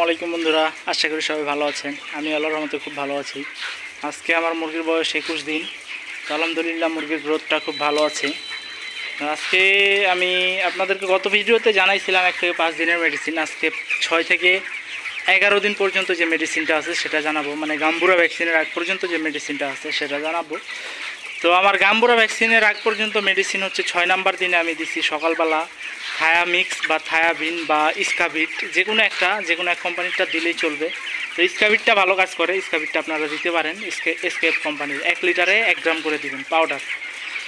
আলাইকুম বন্ধুরা, আশা করি সবাই ভালো আছেন। আমি আল্লাহর রহমতে খুব ভালো আছি। আজকে আমার মুরগির বয়স 21 দিন। তো আলহামদুলিল্লাহ মুরগির গ্রোথটা খুব ভালো আছে। আজকে আমি আপনাদেরকে গত ভিডিওতে জানাইছিলাম 1 থেকে 5 দিনের মেডিসিন। আজকে 6 থেকে 11 দিন পর্যন্ত যে মেডিসিনটা আছে সেটা জানাবো, মানে গাম্বুরা ভ্যাকসিনের আগ পর্যন্ত যে মেডিসিনটা আছে সেটা জানাবো। তো আমার গাম্বুরা ভ্যাকসিনের আগ পর্যন্ত মেডিসিন হচ্ছে 6 নাম্বার দিনে আমি দিচ্ছি সকালবেলা থায়া মিক্স বা থায়াবিন বা স্কাবিট, যে কোনো এক কোম্পানিটা দিলেই চলবে। তো স্কাবিটটা ভালো কাজ করে, স্কাবিটটা আপনারা দিতে পারেন। এসকেপ কোম্পানির 1 লিটারে 1 গ্রাম করে দিবেন পাউডার।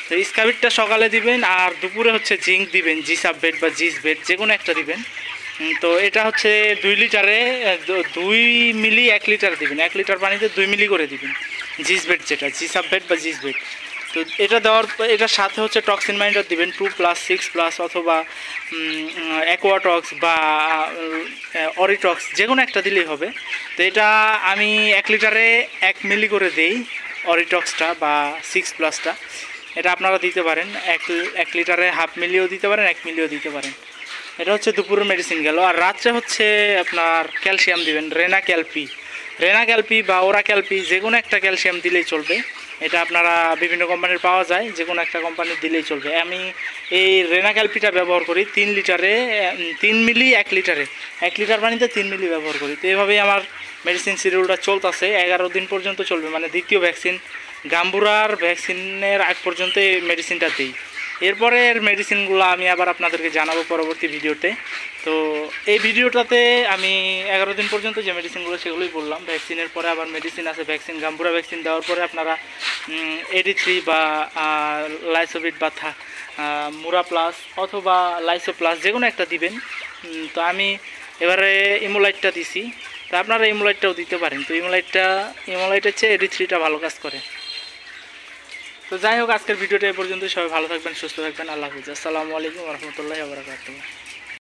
তো স্কাবিটটা সকালে দিবেন, আর দুপুরে হচ্ছে জিঙ্ক দিবেন, জিসাববেট বা জিসবেট যে কোনো একটা দিবেন। তো এটা হচ্ছে 2 লিটারে 2 মিলি 1 লিটার দিবেন, 1 লিটার পানিতে 2 মিলি করে দিবেন জিসবেট, যেটা জিসাববেট বা জিসবেট। তো এটা দেওয়ার এটার সাথে হচ্ছে টক্সিন মাইন্ডার দিবেন 2+6+ অথবা অ্যাকোয়াটক্স বা অরিটক্স যে কোনো একটা দিলেই হবে। তো এটা আমি 1 লিটারে 1 মিলি করে দেই, অরিটক্সটা বা 6+টা। এটা আপনারা দিতে পারেন 1 লিটারে হাফ মিলিও দিতে পারেন, 1 মিলিও দিতে পারেন। এটা হচ্ছে দুপুরের মেডিসিন গেল। আর রাত্রে হচ্ছে আপনার ক্যালসিয়াম দিবেন, রেনা ক্যালপি বা ওরা ক্যালপি যে কোনো একটা ক্যালসিয়াম দিলেই চলবে। এটা আপনারা বিভিন্ন কোম্পানির পাওয়া যায়, যে কোনো একটা কোম্পানির দিলেই চলবে। আমি এই রেনা ক্যালপিটা ব্যবহার করি 3 লিটারে 3 মিলি 1 লিটারে, 1 লিটার পানিতে 3 মিলি ব্যবহার করি। তো এইভাবেই আমার মেডিসিন শিডিউলটা চলতেছে, 11 দিন পর্যন্ত চলবে, মানে দ্বিতীয় ভ্যাকসিন গাম্বুরার ভ্যাকসিনের আগ পর্যন্ত এই মেডিসিনটা দিই। এরপরের মেডিসিনগুলো আমি আবার আপনাদেরকে জানাবো পরবর্তী ভিডিওতে। তো এই ভিডিওটাতে আমি 11 দিন পর্যন্ত যে মেডিসিনগুলো সেগুলোই বললাম। ভ্যাকসিনের পরে আবার মেডিসিন আছে, ভ্যাকসিন গাম্বুরা ভ্যাকসিন দেওয়ার পরে আপনারা AD3 বা লাইসোবিট বা মুরা প্লাস অথবা লাইসো প্লাস যে কোনো একটা দিবেন। তো আমি এবারে ইমোলাইটটা দিছি, তো আপনারা ইমোলাইটটাও দিতে পারেন। তো ইমোলাইটের চেয়ে AD3টা ভালো কাজ করে। তো যাই হোক, আজকের ভিডিওটা এই পর্যন্ত। সবাই ভালো থাকবেন, সুস্থ থাকবেন। আল্লাহ হাফিজ। আসসালামু আলাইকুম ওয়া রাহমাতুল্লাহি ওয়া বারাকাতুহু।